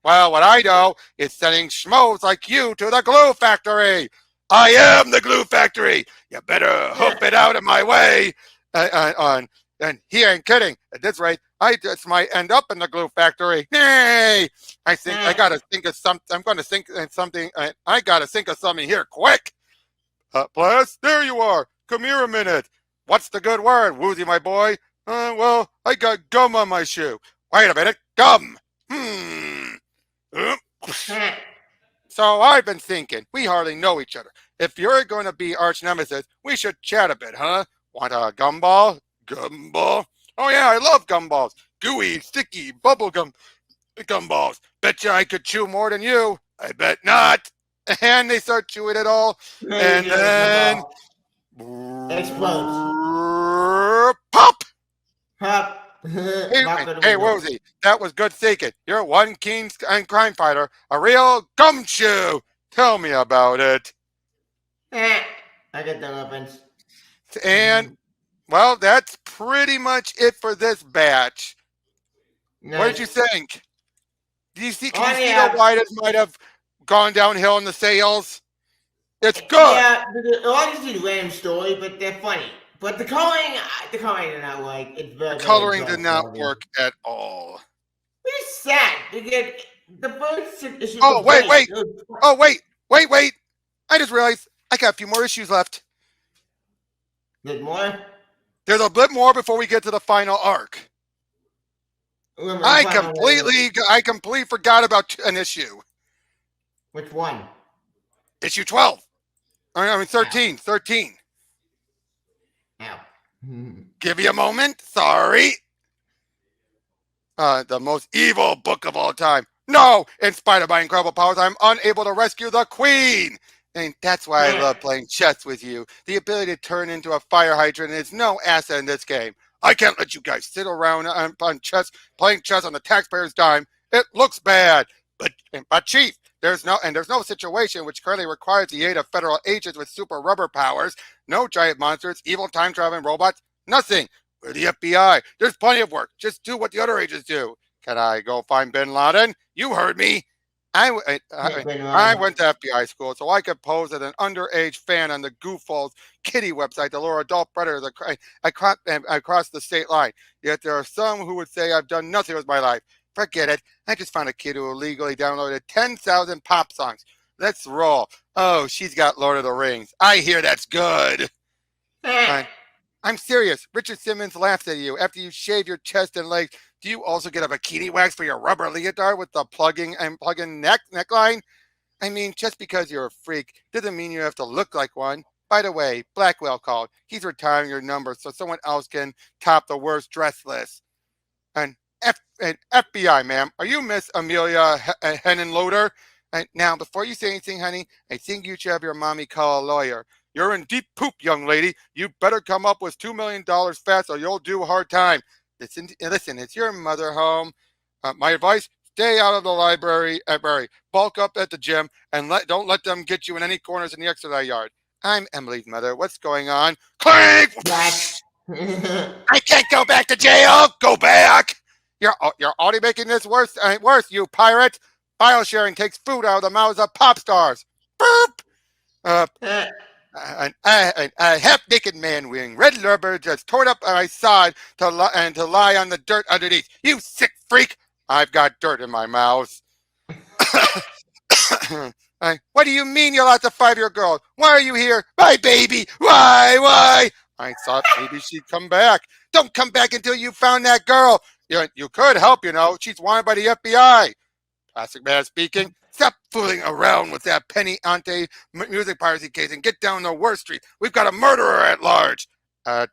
Well, what I know is sending schmoes like you to the glue factory. I am the glue factory. You better hoof it out of my way. And he ain't kidding. At this rate, I just might end up in the glue factory. Hey, I think I gotta think of something. I'm going to think of something. I gotta think of something here, quick. Plus, there you are. Come here a minute. What's the good word, Woozy, my boy? Well, I got gum on my shoe. Wait a minute, gum. So I've been thinking, we hardly know each other. If you're going to be arch nemesis, we should chat a bit, huh? Want a gumball? Gumball? Oh yeah, I love gumballs. Gooey, sticky, bubblegum gumballs. Betcha I could chew more than you. I bet not. And they start chewing it all. And then explodes. Pop! Pop. Hey, Woozy, that was good thinking. You're one keen crime fighter, a real gumshoe. Tell me about it. I get the weapons. And, well, that's pretty much it for this batch. Nice. What did you think? Can you see why this might have gone downhill in the sales? It's good. Yeah, obviously random story, but they're funny. But the coloring did not like. It's very, the coloring did not work at all. It's sad because the first issue. Oh wait! Oh wait! I just realized I got a few more issues left. There's more. There's a bit more before we get to the final arc. I completely forgot about an issue. Which one? Issue 12. I mean 13. 13. Ow. Give you a moment. Sorry. The most evil book of all time. No! In spite of my incredible powers, I'm unable to rescue the Queen! And that's why I love playing chess with you. The ability to turn into a fire hydrant is no asset in this game. I can't let you guys sit around on chess, playing chess on the taxpayer's dime. It looks bad. But Chief, there's no situation which currently requires the aid of federal agents with super rubber powers. No giant monsters, evil time-traveling robots, nothing. We're the FBI. There's plenty of work. Just do what the other agents do. Can I go find Bin Laden? You heard me. I went to FBI school, so I could pose as an underage fan on the Goofballs kitty website to lure adult predators across the state line. Yet there are some who would say I've done nothing with my life. Forget it. I just found a kid who illegally downloaded 10,000 pop songs. Let's roll. Oh, she's got Lord of the Rings. I hear that's good. I'm serious. Richard Simmons laughs at you after you shave your chest and legs. Do you also get a bikini wax for your rubber leotard with the plug-in neckline? I mean, just because you're a freak doesn't mean you have to look like one. By the way, Blackwell called. He's retiring your number so someone else can top the worst dress list. And FBI, ma'am. Are you Miss Amelia Henenloader? Now, before you say anything, honey, I think you should have your mommy call a lawyer. You're in deep poop, young lady. You better come up with $2 million fast or you'll do a hard time. Listen, is your mother home? My advice, stay out of the library. Bulk up at the gym and don't let them get you in any corners in the exercise yard. I'm Emily's mother. What's going on? Clank! What? I can't go back to jail. Go back. You're already making this worse. Worse, you pirate. File sharing takes food out of the mouths of pop stars. Burp. A half-naked man wearing red rubber just torn up my side to lie on the dirt underneath. You sick freak! I've got dirt in my mouth. What do you mean you lost a 5-year-old girl? Why are you here? My baby! Why? I thought maybe she'd come back. Don't come back until you found that girl. You could help, She's wanted by the FBI. Plastic Man speaking. Stop fooling around with that penny ante music piracy case and get down to Worst Street. We've got a murderer at large.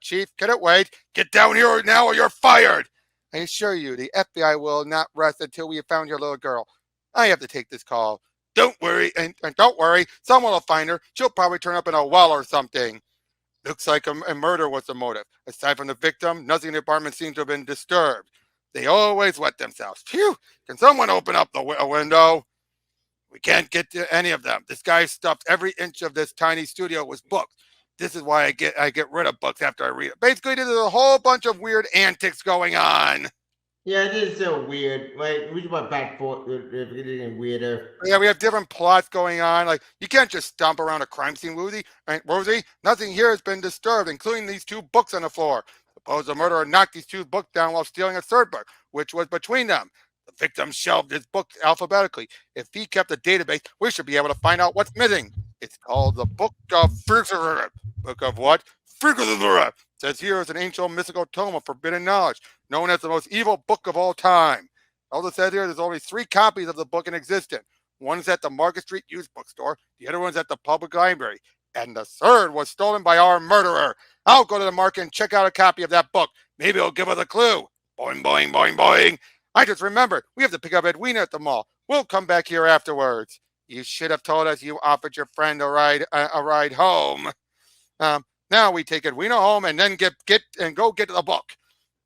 Chief, can it wait? Get down here now or you're fired. I assure you, the FBI will not rest until we have found your little girl. I have to take this call. Don't worry, and don't worry. Someone will find her. She'll probably turn up in a well or something. Looks like a murder was the motive. Aside from the victim, nothing in the apartment seems to have been disturbed. They always wet themselves. Phew! Can someone open up the window? We can't get to any of them. This guy stuffed every inch of this tiny studio with books. This is why I get rid of books after I read it. Basically, there's a whole bunch of weird antics going on. Yeah, it is so weird. Like, we went back for it getting weirder. Yeah, we have different plots going on. Like, you can't just stomp around a crime scene, Rosie. Nothing here has been disturbed, including these 2 books on the floor. Suppose the murderer knocked these 2 books down while stealing a 3rd book, which was between them. The victim shelved his books alphabetically. If he kept a database, we should be able to find out what's missing. It's called the Book of Book of what? It says here is an ancient mystical tome of forbidden knowledge, known as the most evil book of all time. Also says here there's only 3 copies of the book in existence. One's at the Market Street used bookstore, the other one's at the public library, and the 3rd was stolen by our murderer. I'll go to the market and check out a copy of that book. Maybe it'll give us a clue. Boing, boing, boing, boing. I just remembered, we have to pick up Edwina at the mall. We'll come back here afterwards. You should have told us you offered your friend a ride home. Now we take Edwina home and then go get to the book.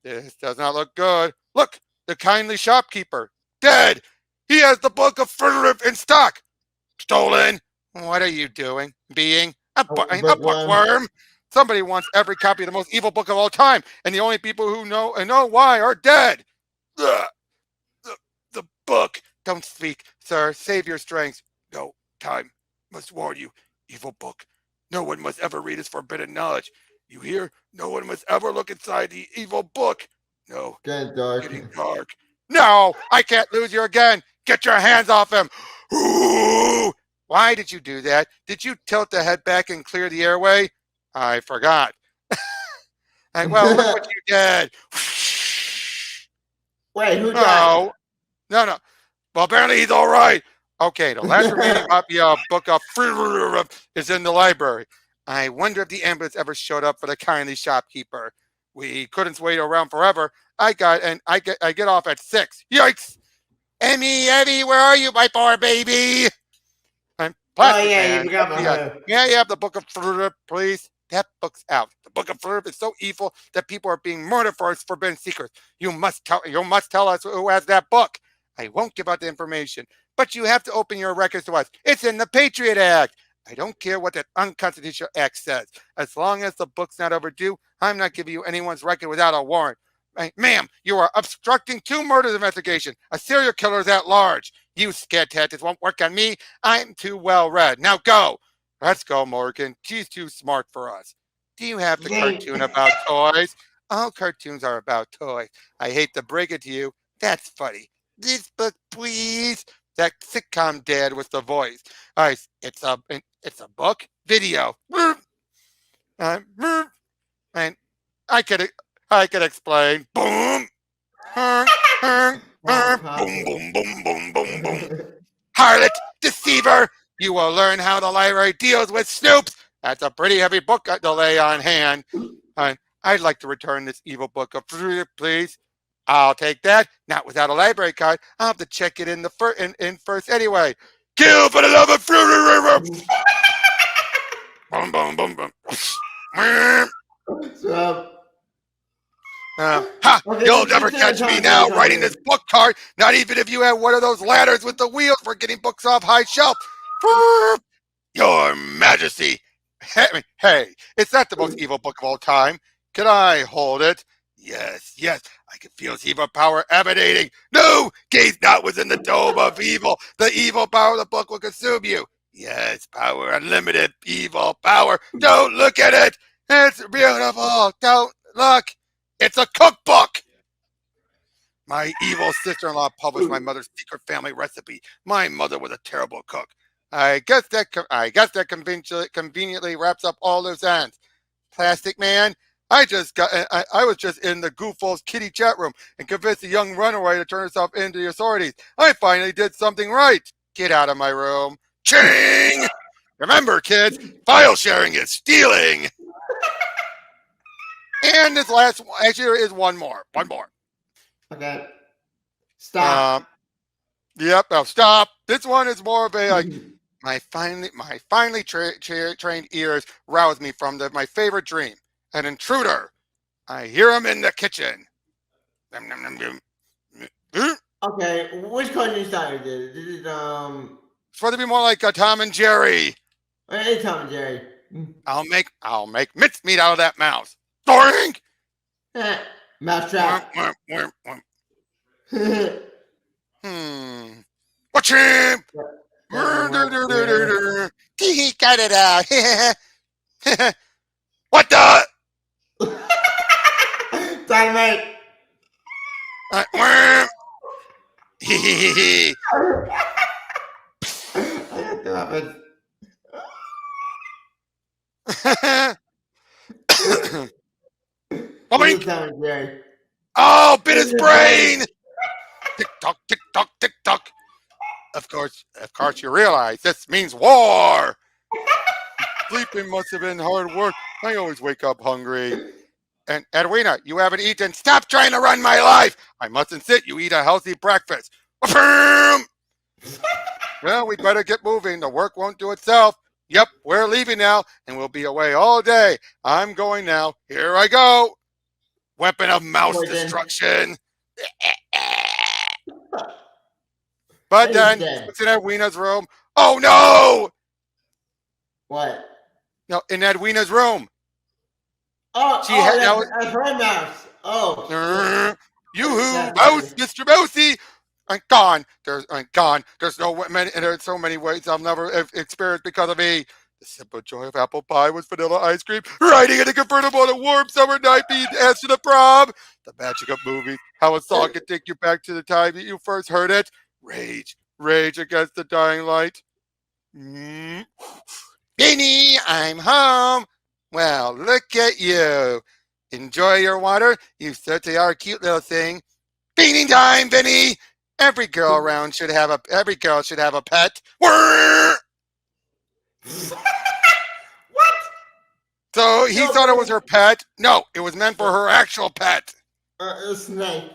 This does not look good. Look, the kindly shopkeeper, dead. He has the book of Furtive in stock. Stolen. What are you doing? Being a bookworm. Somebody wants every copy of the most evil book of all time, and the only people who know why are dead. The book. Don't speak, sir. Save your strength. No time. Must warn you. Evil book. No one must ever read his forbidden knowledge. You hear? No one must ever look inside the evil book. No. Getting dark. No, I can't lose you again. Get your hands off him. Ooh. Why did you do that? Did you tilt the head back and clear the airway? I forgot. Well, look what you did. Wait, who died? No. Well, apparently he's all right. Okay, the last remaining copy of Book of is in the library. I wonder if the ambulance ever showed up for the kindly shopkeeper. We couldn't wait around forever. I get off at 6. Yikes! Emmy, where are you, my poor baby? I'm Plastic Man. You forgot about her. Yeah, you have the Book of please. That book's out. The Book of Furtive is so evil that people are being murdered for its forbidden secrets. You must tell us who has that book. I won't give out the information, but you have to open your records to us. It's in the Patriot Act. I don't care what that unconstitutional act says. As long as the book's not overdue, I'm not giving you anyone's record without a warrant. Ma'am, you are obstructing 2 murders investigation. A serial killer is at large. You scat tactics won't work on me. I'm too well read. Now go. Let's go, Morgan. She's too smart for us. Do you have the cartoon about toys? All cartoons are about toys. I hate to break it to you. That's funny. This book, please. That sitcom dad with the voice. All right, it's a book video. And I could explain. Boom. Boom, boom, boom, boom, boom, boom. Harlot, deceiver. You will learn how the library deals with snoops. That's a pretty heavy book to lay on hand. I'd like to return this evil book of please. I'll take that. Not without a library card. I'll have to check it in first anyway. Kill for the love of fruit. Boom, boom, boom, boom. So, Ha! okay, You'll let's never get to catch the me Tom now Jerry writing this book card. Not even if you have one of those ladders with the wheels for getting books off high shelf. Your Majesty. Hey, it's not the most evil book of all time. Can I hold it? Yes, yes. I can feel its evil power emanating. No, gaze not within the dome of evil. The evil power of the book will consume you. Yes, power, unlimited evil power. Don't look at it. It's beautiful. Don't look. It's a cookbook. My evil sister-in-law published my mother's secret family recipe. My mother was a terrible cook. I guess that conveniently wraps up all loose ends. Plastic Man, I was just in the Goofballs Kitty chat room and convinced a young runaway to turn herself into the authorities. I finally did something right. Get out of my room. Ching! Remember, kids, file sharing is stealing. And this last one, actually, there is one more. One more. Okay. Stop. Yep. Now stop. This one is more of a like. My finely trained ears rouse me from my favorite dream. An intruder. I hear him in the kitchen. Okay, which cartoon style is this? This is It's supposed to be more like a Tom and Jerry. Hey, Tom and Jerry. I'll make mincemeat out of that mouse. Doink! Mousetrap. Watch him! He got it out. What the? Dynamite. I Boink. Oh, bit his brain. Tick tock, tick tock, tick tock. Of course, you realize this means war. Sleeping must have been hard work. I always wake up hungry. And Edwina, you haven't eaten. Stop trying to run my life. I must insist you eat a healthy breakfast. Well, we better get moving. The work won't do itself. Yep, we're leaving now, and we'll be away all day. I'm going now. Here I go. Weapon of mouse destruction. But then it's in Edwina's room. Oh no! What? No, in Edwina's room. That's her mouse. Oh. Yoo-hoo, mouse, Mr. Mousey. I'm gone. There's no women, and there's so many ways I'll never experience because of me. The simple joy of apple pie was vanilla ice cream, riding in a convertible on a warm summer night, being asked to the prom. The magic of movies, how a song can take you back to the time that you first heard it. Rage against the dying light. Benny, I'm home. Well, look at you. Enjoy your water. You certainly are a cute little thing. Beating time, Benny. Every girl should have a pet. What? So he thought it was her pet. No, it was meant for her actual pet. A snake.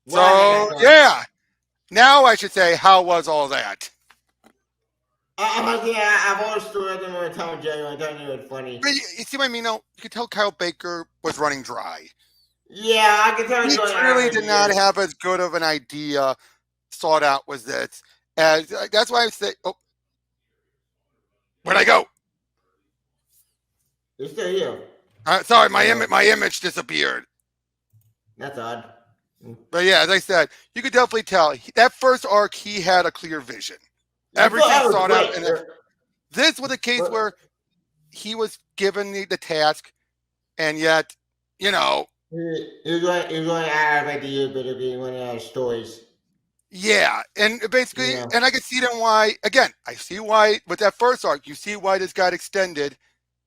So yeah. Now I should say, how was all that? I've always thought them on Tom and Jerry. I don't know it's funny. But you see what I mean? No, you could tell Kyle Baker was running dry. Yeah, I can tell. He really did not have as good of an idea thought out was this. As that's why I say, oh, where'd I go? You're still here. Sorry, my image disappeared. That's odd. But yeah, as I said, you could definitely tell that first arc he had a clear vision. Everything thought out. And this was a case where he was given the task, and yet, you know. He was going out of idea, but it being one of our stories. Yeah, and basically, and I can see then why, again, I see why, with that first arc, you see why this got extended,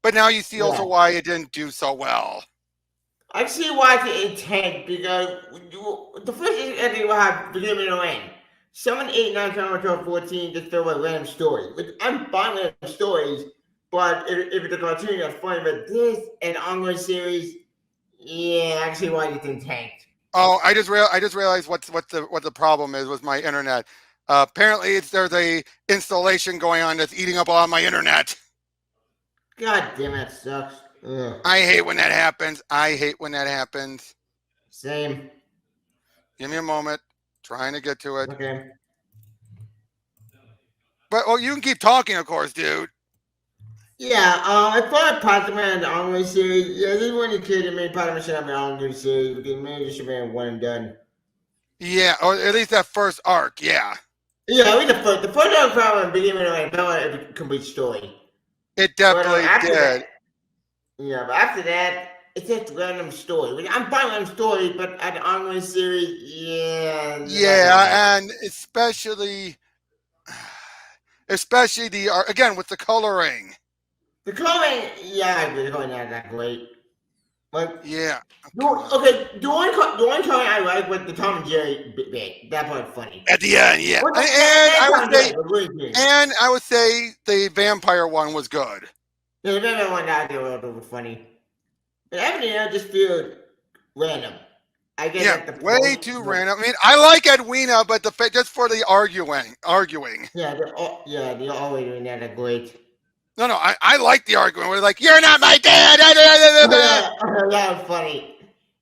but now you see also why it didn't do so well. I see why it's intent, because the first ending will have beginning and end. 7, 8, 9, 10, 12, 14, just throw a random story. I'm fine with random stories, but if it's a cartoon, that's fine. But this, an ongoing series, Yeah, actually, why you think tanked? Oh, I just realized what the problem is with my internet. Apparently, there's a installation going on that's eating up all my internet. God damn it, sucks. Ugh. I hate when that happens. I hate when that happens. Same. Give me a moment. Trying to get to it. Okay. But you can keep talking, of course, dude. Yeah, I thought Pokemon the ongoing series. Yeah, this one you could have made Pokemon should have been ongoing series, but they maybe just should have been one and done. Yeah, or at least that first arc. Yeah, Yeah, I mean the first one problem beginning with a complete story. it But definitely after that, did. yeah, but after that, it's just a random story. I'm fine with random story, but at the ongoing series, yeah, not that much. Yeah, and especially the again with the coloring. The coloring, yeah, I agree, the coloring not that great. But Yeah, come on. okay, the one coloring I like was the Tom and Jerry bit. That part's funny. At the end, yeah, Well, and that I Tom would and say, Jerry was really good. and I would say the vampire one was good. Yeah, the other one that I did was funny. But everything else just feels random. I guess Yeah, at the way point, too but random. I mean, I like Edwina, but just for the arguing. yeah, they're always doing that. Great. No, I like the arguing. We're like, you're not my dad. Yeah, that was funny.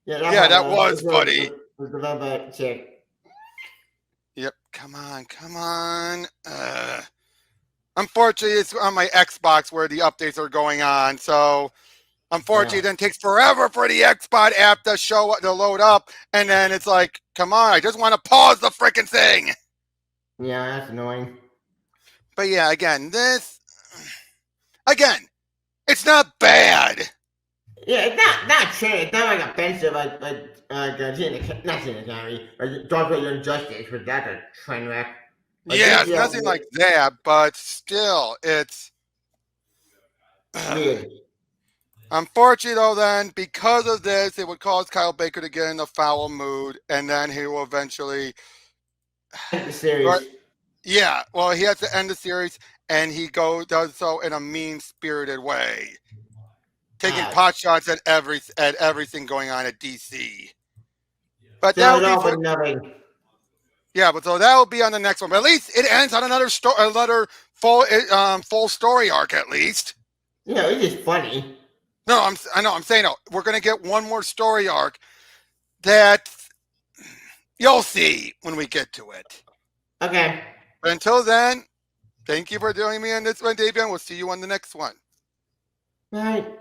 Yeah, that Yeah, part that was was funny. the vampire chick. Yep, come on. Unfortunately, it's on my Xbox where the updates are going on. So, unfortunately, it then takes forever for the Xbox app to load up, and then it's like, come on, I just want to pause the freaking thing. Yeah, that's annoying. But yeah, again, it's not bad. Yeah, it's not true. It's not like offensive not Tina County, like Dark Young Justice, but that's a train wreck. Like Yeah, this, it's yeah, nothing like that, but still, it's weird. unfortunate though. Then, because of this, it would cause Kyle Baker to get in a foul mood, and then he will eventually. The series. Yeah, well, he has to end the series, and he does so in a mean-spirited way, taking Ouch. pot shots at everything going on at DC. But that Sounds will be off for with nothing. but so that will be on the next one. But at least it ends on another full story arc at least. Yeah, it's just funny. No, I'm saying no. We're gonna get one more story arc that you'll see when we get to it. Okay. But until then, thank you for joining me on this one, Davian. We'll see you on the next one. All right.